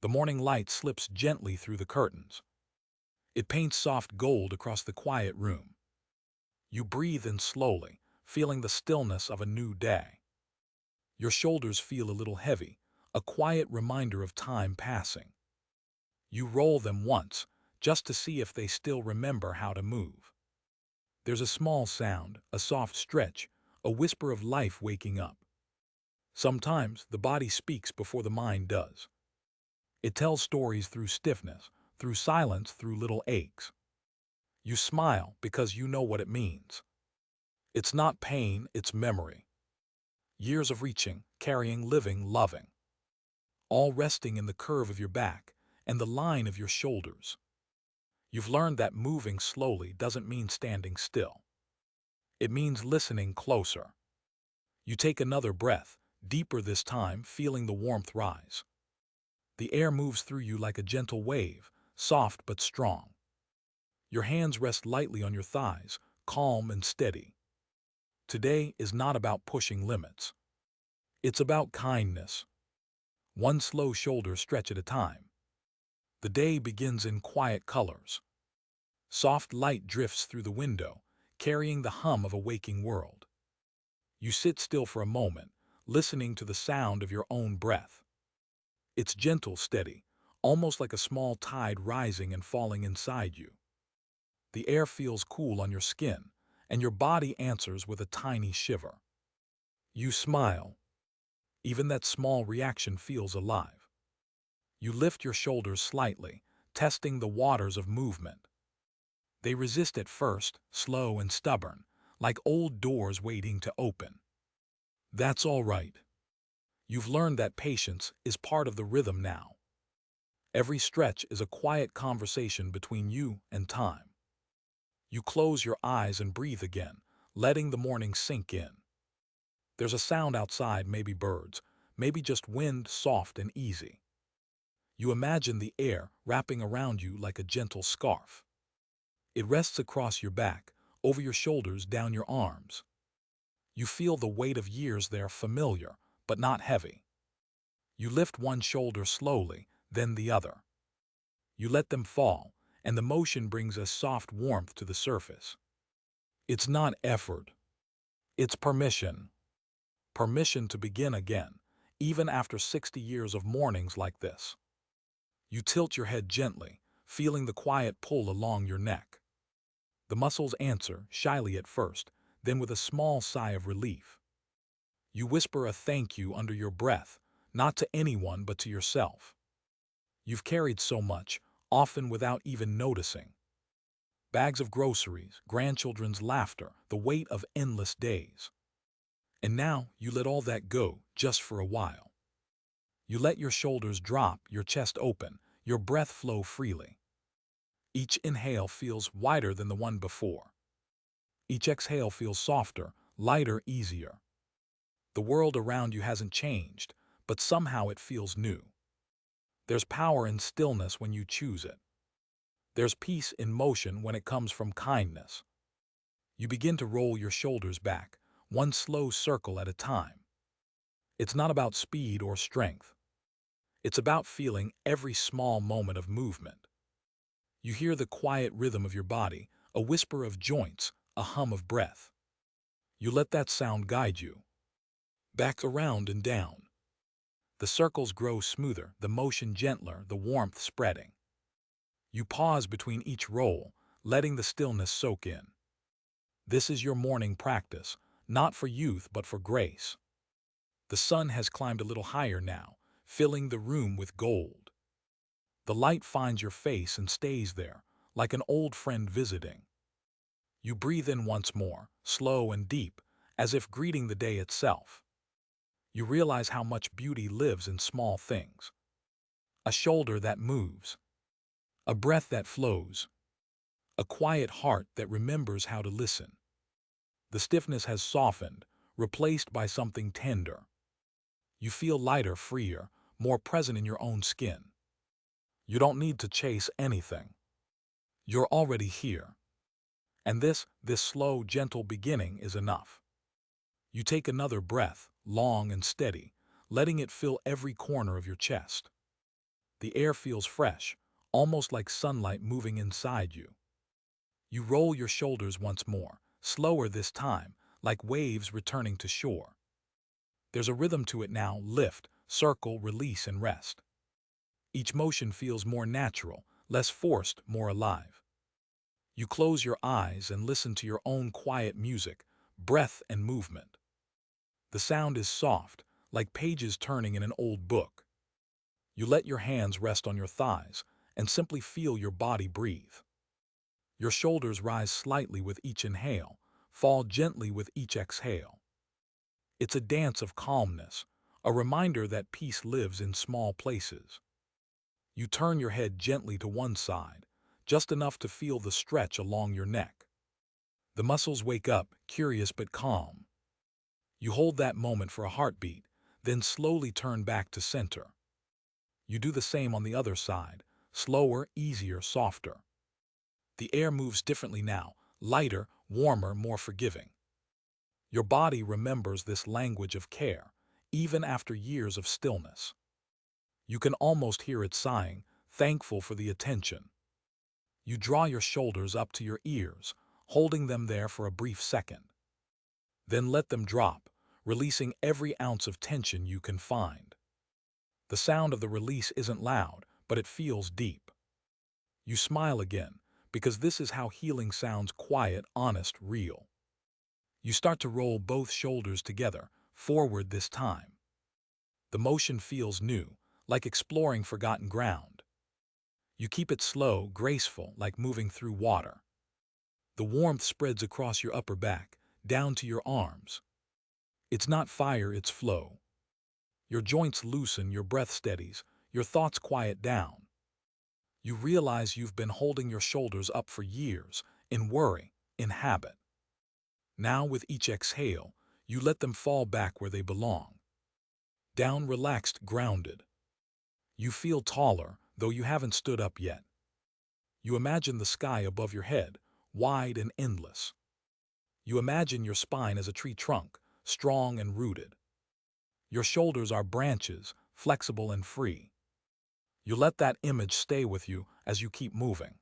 The morning light slips gently through the curtains. It paints soft gold across the quiet room. You breathe in slowly, feeling the stillness of a new day. Your shoulders feel a little heavy, a quiet reminder of time passing. You roll them once, just to see if they still remember how to move. There's a small sound, a soft stretch, a whisper of life waking up. Sometimes the body speaks before the mind does. It tells stories through stiffness, through silence, through little aches. You smile because you know what it means. It's not pain, it's memory. Years of reaching, carrying, living, loving. All resting in the curve of your back and the line of your shoulders. You've learned that moving slowly doesn't mean standing still. It means listening closer. You take another breath, deeper this time, feeling the warmth rise. The air moves through you like a gentle wave, soft but strong. Your hands rest lightly on your thighs, calm and steady. Today is not about pushing limits. It's about kindness. One slow shoulder stretch at a time. The day begins in quiet colors. Soft light drifts through the window, carrying the hum of a waking world. You sit still for a moment, listening to the sound of your own breath. It's gentle, steady, almost like a small tide rising and falling inside you. The air feels cool on your skin, and your body answers with a tiny shiver. You smile. Even that small reaction feels alive. You lift your shoulders slightly, testing the waters of movement. They resist at first, slow and stubborn, like old doors waiting to open. That's all right. You've learned that patience is part of the rhythm now. Every stretch is a quiet conversation between you and time. You close your eyes and breathe again, letting the morning sink in. There's a sound outside, maybe birds, maybe just wind, soft and easy. You imagine the air wrapping around you like a gentle scarf. It rests across your back, over your shoulders, down your arms. You feel the weight of years there, familiar, but not heavy. You lift one shoulder slowly, then the other. You let them fall, and the motion brings a soft warmth to the surface. It's not effort. It's permission. Permission to begin again, even after 60 years of mornings like this. You tilt your head gently, feeling the quiet pull along your neck. The muscles answer, shyly at first, then with a small sigh of relief. You whisper a thank you under your breath, not to anyone but to yourself. You've carried so much, often without even noticing. Bags of groceries, grandchildren's laughter, the weight of endless days. And now you let all that go, just for a while. You let your shoulders drop, your chest open, your breath flow freely. Each inhale feels wider than the one before. Each exhale feels softer, lighter, easier. The world around you hasn't changed, but somehow it feels new. There's power in stillness when you choose it. There's peace in motion when it comes from kindness. You begin to roll your shoulders back, one slow circle at a time. It's not about speed or strength. It's about feeling every small moment of movement. You hear the quiet rhythm of your body, a whisper of joints, a hum of breath. You let that sound guide you. Back, around and down. The circles grow smoother, the motion gentler, the warmth spreading. You pause between each roll, letting the stillness soak in. This is your morning practice, not for youth but for grace. The sun has climbed a little higher now, filling the room with gold. The light finds your face and stays there, like an old friend visiting. You breathe in once more, slow and deep, as if greeting the day itself. You realize how much beauty lives in small things. A shoulder that moves, a breath that flows, a quiet heart that remembers how to listen. The stiffness has softened, replaced by something tender. You feel lighter, freer, more present in your own skin. You don't need to chase anything. You're already here. And this slow, gentle beginning is enough. You take another breath, long and steady, letting it fill every corner of your chest. The air feels fresh, almost like sunlight moving inside you. You roll your shoulders once more, slower this time, like waves returning to shore. There's a rhythm to it now: lift, circle, release, and rest. Each motion feels more natural, less forced, more alive. You close your eyes and listen to your own quiet music, breath and movement. The sound is soft, like pages turning in an old book. You let your hands rest on your thighs and simply feel your body breathe. Your shoulders rise slightly with each inhale, fall gently with each exhale. It's a dance of calmness, a reminder that peace lives in small places. You turn your head gently to one side, just enough to feel the stretch along your neck. The muscles wake up, curious but calm. You hold that moment for a heartbeat, then slowly turn back to center. You do the same on the other side, slower, easier, softer. The air moves differently now, lighter, warmer, more forgiving. Your body remembers this language of care, even after years of stillness. You can almost hear it sighing, thankful for the attention. You draw your shoulders up to your ears, holding them there for a brief second. Then let them drop, releasing every ounce of tension you can find. The sound of the release isn't loud, but it feels deep. You smile again, because this is how healing sounds: quiet, honest, real. You start to roll both shoulders together, forward this time. The motion feels new, like exploring forgotten ground. You keep it slow, graceful, like moving through water. The warmth spreads across your upper back, down to your arms. It's not fire, it's flow. Your joints loosen, your breath steadies, your thoughts quiet down. You realize you've been holding your shoulders up for years, in worry, in habit. Now, with each exhale, you let them fall back where they belong. Down, relaxed, grounded. You feel taller, though you haven't stood up yet. You imagine the sky above your head, wide and endless. You imagine your spine as a tree trunk, strong and rooted. Your shoulders are branches, flexible and free. You let that image stay with you as you keep moving.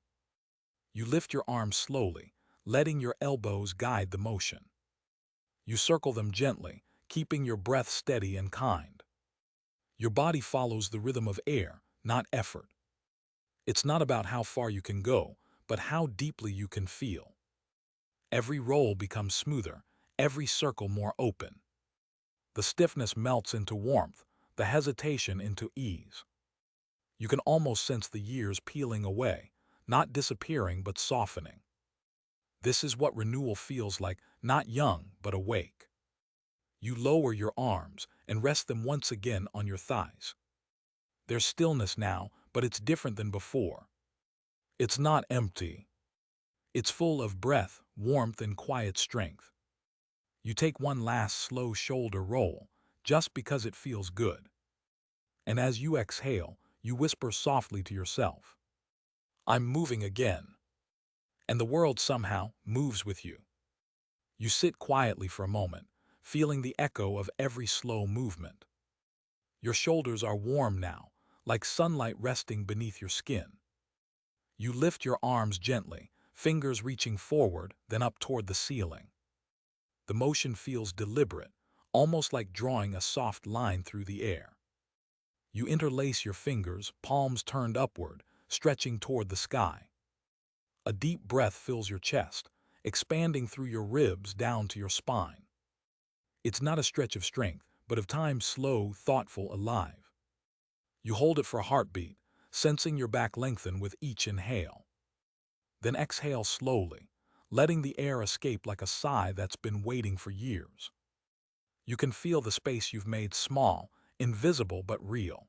You lift your arms slowly, letting your elbows guide the motion. You circle them gently, keeping your breath steady and kind. Your body follows the rhythm of air, not effort. It's not about how far you can go, but how deeply you can feel. Every roll becomes smoother, every circle more open. The stiffness melts into warmth, the hesitation into ease. You can almost sense the years peeling away, not disappearing but softening. This is what renewal feels like, not young but awake. You lower your arms and rest them once again on your thighs. There's stillness now, but it's different than before. It's not empty. It's full of breath, warmth, and quiet strength. You take one last slow shoulder roll, just because it feels good. And as you exhale, you whisper softly to yourself, "I'm moving again." And the world somehow moves with you. You sit quietly for a moment, feeling the echo of every slow movement. Your shoulders are warm now, like sunlight resting beneath your skin. You lift your arms gently, fingers reaching forward, then up toward the ceiling. The motion feels deliberate, almost like drawing a soft line through the air. You interlace your fingers, palms turned upward, stretching toward the sky. A deep breath fills your chest, expanding through your ribs down to your spine. It's not a stretch of strength, but of time, slow, thoughtful, alive. You hold it for a heartbeat, sensing your back lengthen with each inhale. Then exhale slowly, letting the air escape like a sigh that's been waiting for years. You can feel the space you've made small, invisible but real.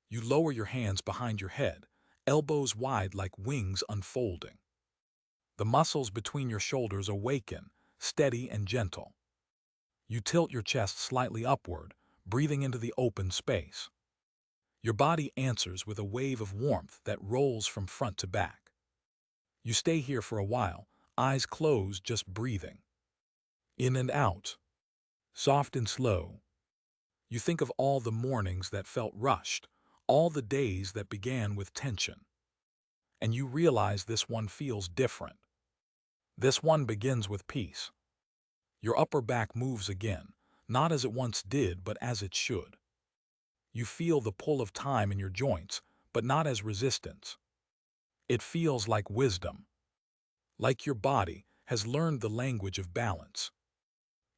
You lower your hands behind your head, elbows wide like wings unfolding. The muscles between your shoulders awaken, steady and gentle. You tilt your chest slightly upward, breathing into the open space. Your body answers with a wave of warmth that rolls from front to back. You stay here for a while, eyes closed, just breathing. In and out, soft and slow. You think of all the mornings that felt rushed, all the days that began with tension. And you realize this one feels different. This one begins with peace. Your upper back moves again, not as it once did, but as it should. You feel the pull of time in your joints, but not as resistance. It feels like wisdom, like your body has learned the language of balance.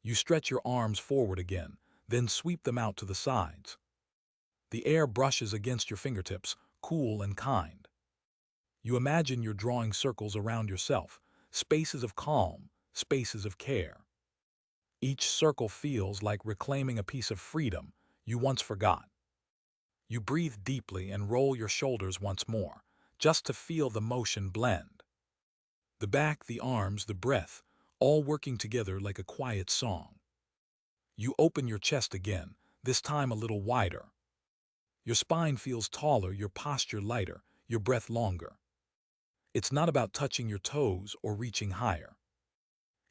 You stretch your arms forward again, then sweep them out to the sides. The air brushes against your fingertips, cool and kind. You imagine you're drawing circles around yourself, spaces of calm, spaces of care. Each circle feels like reclaiming a piece of freedom you once forgot. You breathe deeply and roll your shoulders once more, just to feel the motion blend. The back, the arms, the breath, all working together like a quiet song. You open your chest again, this time a little wider. Your spine feels taller, your posture lighter, your breath longer. It's not about touching your toes or reaching higher.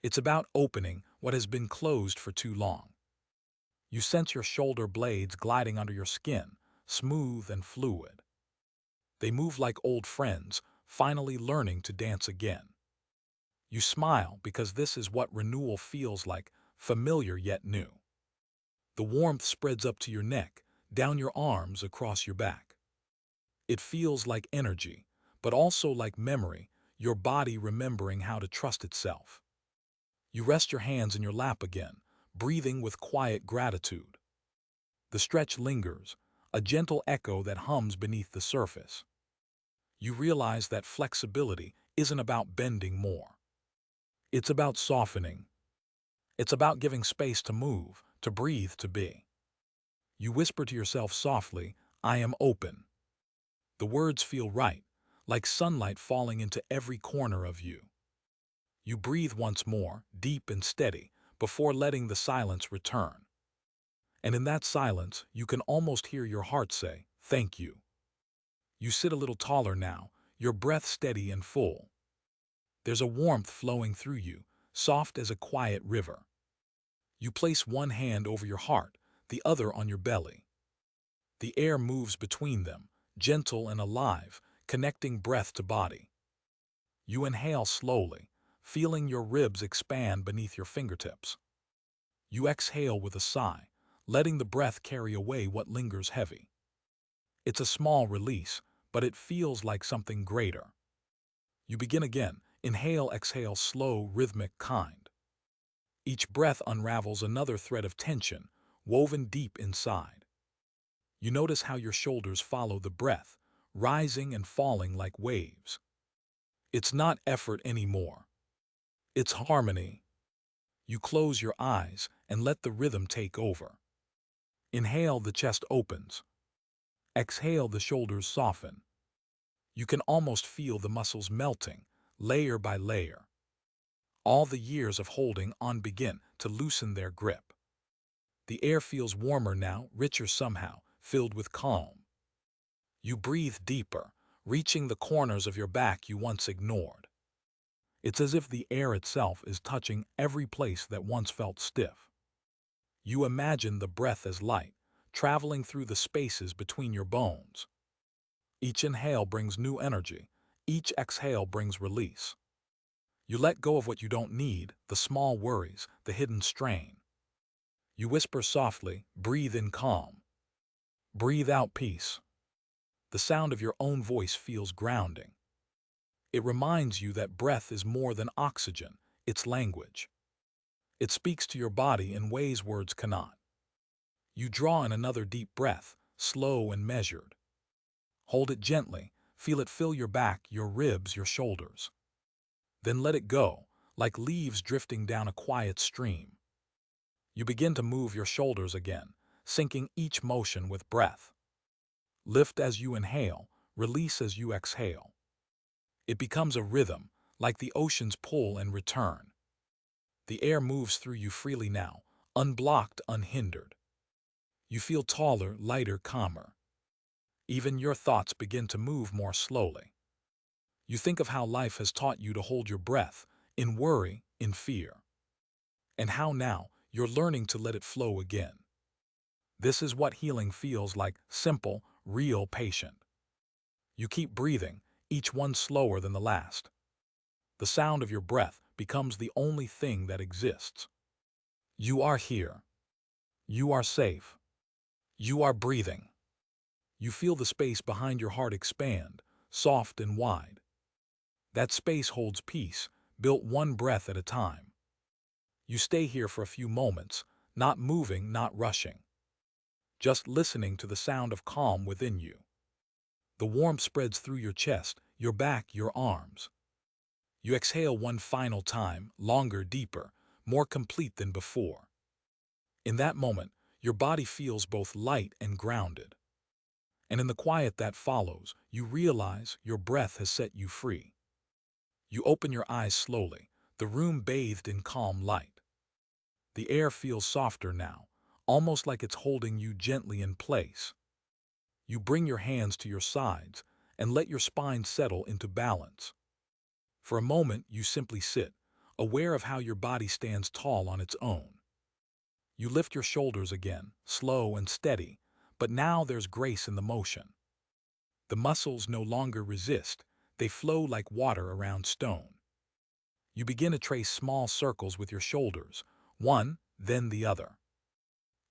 It's about opening what has been closed for too long. You sense your shoulder blades gliding under your skin, smooth and fluid. They move like old friends, finally learning to dance again. You smile because this is what renewal feels like, familiar yet new. The warmth spreads up to your neck, down your arms, across your back. It feels like energy, but also like memory, your body remembering how to trust itself. You rest your hands in your lap again, breathing with quiet gratitude. The stretch lingers, a gentle echo that hums beneath the surface. You realize that flexibility isn't about bending more. It's about softening. It's about giving space to move, to breathe, to be. You whisper to yourself softly, "I am open." The words feel right, like sunlight falling into every corner of you. You breathe once more, deep and steady, before letting the silence return. And in that silence, you can almost hear your heart say, "Thank you." You sit a little taller now, your breath steady and full. There's a warmth flowing through you, soft as a quiet river. You place one hand over your heart, the other on your belly. The air moves between them, gentle and alive, connecting breath to body. You inhale slowly, feeling your ribs expand beneath your fingertips. You exhale with a sigh, letting the breath carry away what lingers heavy. It's a small release, but it feels like something greater. You begin again, inhale, exhale, slow, rhythmic, kind. Each breath unravels another thread of tension, woven deep inside. You notice how your shoulders follow the breath, rising and falling like waves. It's not effort anymore. It's harmony. You close your eyes and let the rhythm take over. Inhale, the chest opens. Exhale, the shoulders soften. You can almost feel the muscles melting, layer by layer. All the years of holding on begin to loosen their grip. The air feels warmer now, richer somehow, filled with calm. You breathe deeper, reaching the corners of your back you once ignored. It's as if the air itself is touching every place that once felt stiff. You imagine the breath as light, traveling through the spaces between your bones. Each inhale brings new energy, each exhale brings release. You let go of what you don't need, the small worries, the hidden strain. You whisper softly, breathe in calm. Breathe out peace. The sound of your own voice feels grounding. It reminds you that breath is more than oxygen, it's language. It speaks to your body in ways words cannot. You draw in another deep breath, slow and measured. Hold it gently, feel it fill your back, your ribs, your shoulders. Then let it go, like leaves drifting down a quiet stream. You begin to move your shoulders again, syncing each motion with breath. Lift as you inhale, release as you exhale. It becomes a rhythm, like the ocean's pull and return. The air moves through you freely now, unblocked, unhindered. You feel taller, lighter, calmer. Even your thoughts begin to move more slowly. You think of how life has taught you to hold your breath, in worry, in fear. And how now you're learning to let it flow again. This is what healing feels like, simple, real patient. You keep breathing, each one slower than the last. The sound of your breath becomes the only thing that exists. You are here. You are safe. You are breathing. You feel the space behind your heart expand, soft and wide. That space holds peace, built one breath at a time. You stay here for a few moments, not moving, not rushing, just listening to the sound of calm within you. The warmth spreads through your chest, your back, your arms. You exhale one final time, longer, deeper, more complete than before. In that moment, your body feels both light and grounded. And in the quiet that follows, you realize your breath has set you free. You open your eyes slowly, the room bathed in calm light. The air feels softer now, almost like it's holding you gently in place. You bring your hands to your sides and let your spine settle into balance. For a moment, you simply sit, aware of how your body stands tall on its own. You lift your shoulders again, slow and steady, but now there's grace in the motion. The muscles no longer resist, they flow like water around stone. You begin to trace small circles with your shoulders, one, then the other.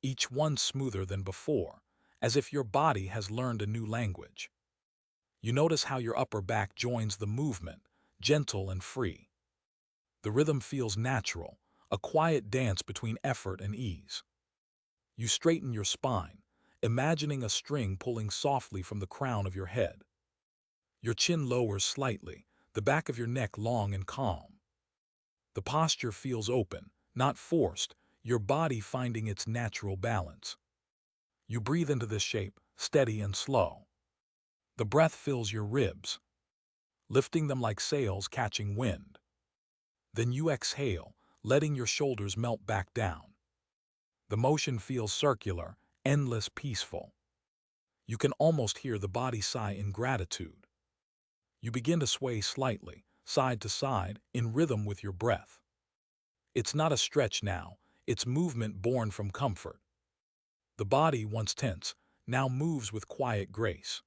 Each one smoother than before, as if your body has learned a new language. You notice how your upper back joins the movement, gentle and free. The rhythm feels natural, a quiet dance between effort and ease. You straighten your spine, imagining a string pulling softly from the crown of your head. Your chin lowers slightly, the back of your neck long and calm. The posture feels open, not forced, your body finding its natural balance. You breathe into this shape, steady and slow. The breath fills your ribs, lifting them like sails catching wind. Then you exhale, letting your shoulders melt back down. The motion feels circular, endless, peaceful. You can almost hear the body sigh in gratitude. You begin to sway slightly, side to side, in rhythm with your breath. It's not a stretch now, it's movement born from comfort. The body, once tense, now moves with quiet grace.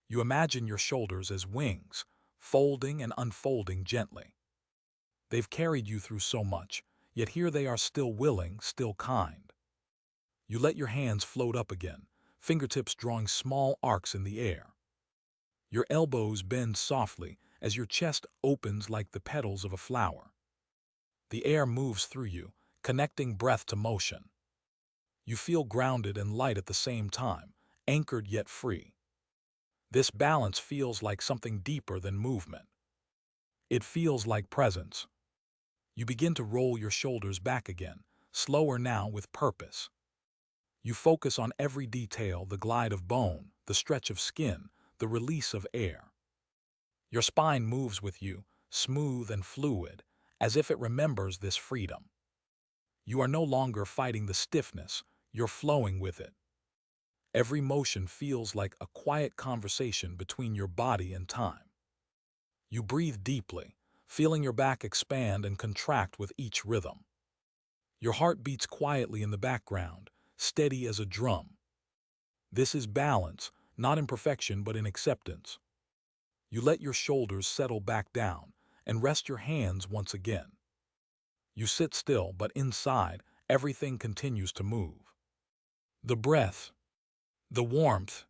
You imagine your shoulders as wings, folding and unfolding gently. They've carried you through so much, yet here they are still willing, still kind. You let your hands float up again, fingertips drawing small arcs in the air. Your elbows bend softly as your chest opens like the petals of a flower. The air moves through you, connecting breath to motion. You feel grounded and light at the same time, anchored yet free. This balance feels like something deeper than movement. It feels like presence. You begin to roll your shoulders back again, slower now with purpose. You focus on every detail, the glide of bone, the stretch of skin, the release of air. Your spine moves with you, smooth and fluid, as if it remembers this freedom. You are no longer fighting the stiffness, you're flowing with it. Every motion feels like a quiet conversation between your body and time. You breathe deeply, feeling your back expand and contract with each rhythm. Your heart beats quietly in the background, steady as a drum. This is balance, not in perfection but in acceptance. You let your shoulders settle back down and rest your hands once again. You sit still, but inside, everything continues to move. The breath, the warmth,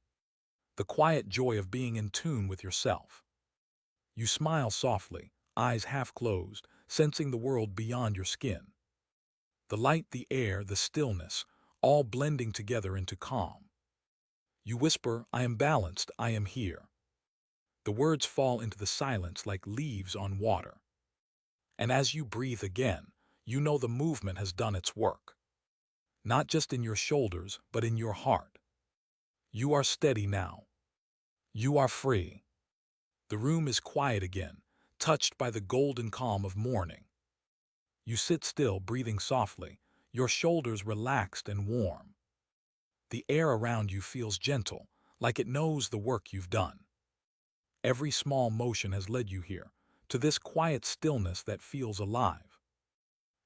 the quiet joy of being in tune with yourself. You smile softly, eyes half closed, sensing the world beyond your skin. The light, the air, the stillness, all blending together into calm. You whisper, "I am balanced, I am here." The words fall into the silence like leaves on water. And as you breathe again, you know the movement has done its work. Not just in your shoulders, but in your heart. You are steady now. You are free. The room is quiet again, touched by the golden calm of morning. You sit still, breathing softly, your shoulders relaxed and warm. The air around you feels gentle, like it knows the work you've done. Every small motion has led you here, to this quiet stillness that feels alive.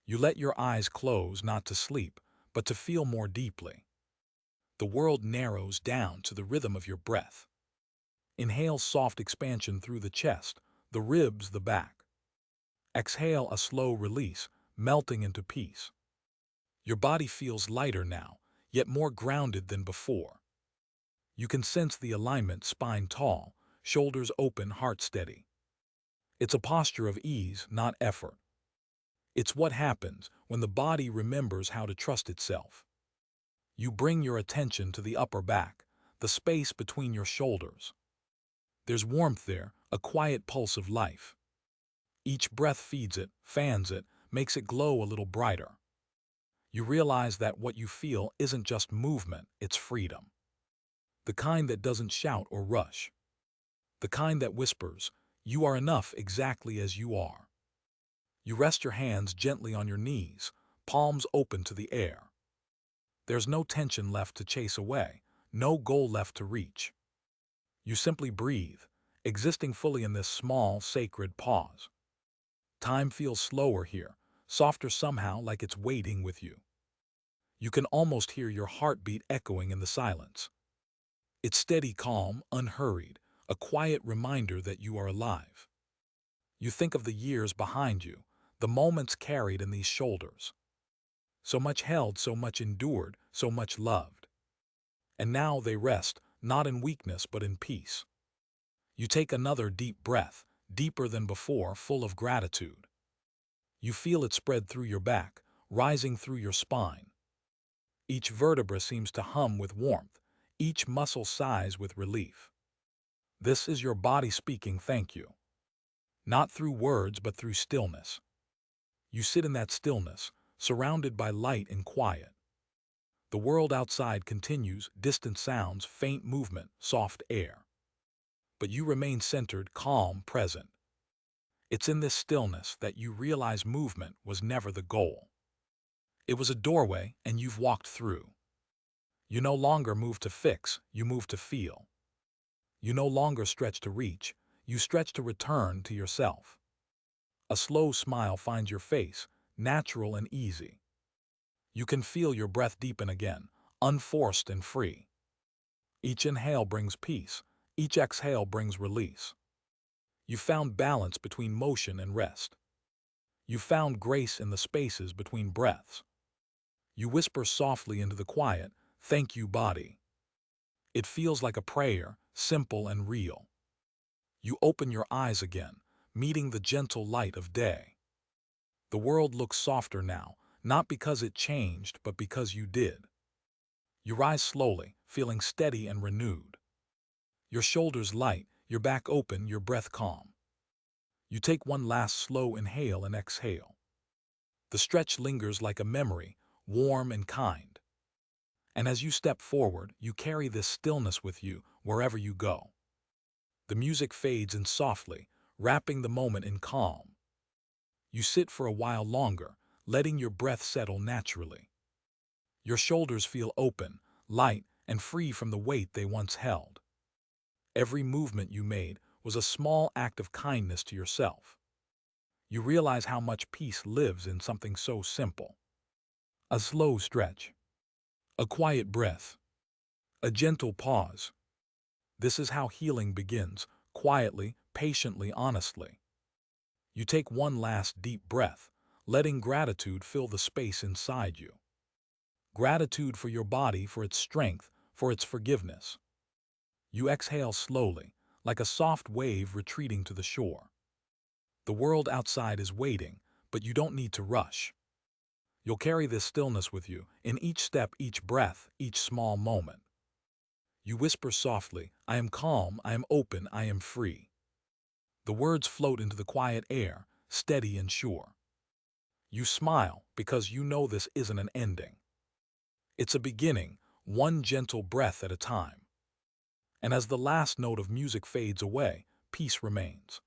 You let your eyes close, not to sleep, but to feel more deeply. The world narrows down to the rhythm of your breath. Inhale soft expansion through the chest, the ribs, the back. Exhale a slow release, melting into peace. Your body feels lighter now, yet more grounded than before. You can sense the alignment, spine tall, shoulders open, heart steady. It's a posture of ease, not effort. It's what happens when the body remembers how to trust itself. You bring your attention to the upper back, the space between your shoulders. There's warmth there, a quiet pulse of life. Each breath feeds it, fans it, makes it glow a little brighter. You realize that what you feel isn't just movement, it's freedom. The kind that doesn't shout or rush. The kind that whispers, "You are enough exactly as you are." You rest your hands gently on your knees, palms open to the air. There's no tension left to chase away, no goal left to reach. You simply breathe, existing fully in this small, sacred pause. Time feels slower here, softer somehow, like it's waiting with you. You can almost hear your heartbeat echoing in the silence. It's steady, calm, unhurried, a quiet reminder that you are alive. You think of the years behind you, the moments carried in these shoulders. So much held, so much endured, so much loved. And now they rest, not in weakness but in peace. You take another deep breath, deeper than before, full of gratitude. You feel it spread through your back, rising through your spine. Each vertebra seems to hum with warmth, each muscle sighs with relief. This is your body speaking thank you. Not through words but through stillness. You sit in that stillness, surrounded by light and quiet. The world outside continues, distant sounds, faint movement, soft air. But you remain centered, calm, present. It's in this stillness that you realize movement was never the goal. It was a doorway, and you've walked through. You no longer move to fix, you move to feel. You no longer stretch to reach, you stretch to return to yourself. A slow smile finds your face, natural and easy. You can feel your breath deepen again, unforced and free. Each inhale brings peace, each exhale brings release. You found balance between motion and rest. You found grace in the spaces between breaths. You whisper softly into the quiet, "Thank you, body." It feels like a prayer, simple and real. You open your eyes again, meeting the gentle light of day. The world looks softer now, not because it changed, but because you did. You rise slowly, feeling steady and renewed. Your shoulders light, your back open, your breath calm. You take one last slow inhale and exhale. The stretch lingers like a memory, warm and kind. And as you step forward, you carry this stillness with you wherever you go. The music fades in softly, wrapping the moment in calm. You sit for a while longer, letting your breath settle naturally. Your shoulders feel open, light, and free from the weight they once held. Every movement you made was a small act of kindness to yourself. You realize how much peace lives in something so simple. A slow stretch, a quiet breath, a gentle pause. This is how healing begins, quietly, patiently, honestly. You take one last deep breath, letting gratitude fill the space inside you. Gratitude for your body, for its strength, for its forgiveness. You exhale slowly, like a soft wave retreating to the shore. The world outside is waiting, but you don't need to rush. You'll carry this stillness with you, in each step, each breath, each small moment. You whisper softly, "I am calm, I am open, I am free." The words float into the quiet air, steady and sure. You smile because you know this isn't an ending. It's a beginning, one gentle breath at a time. And as the last note of music fades away, peace remains.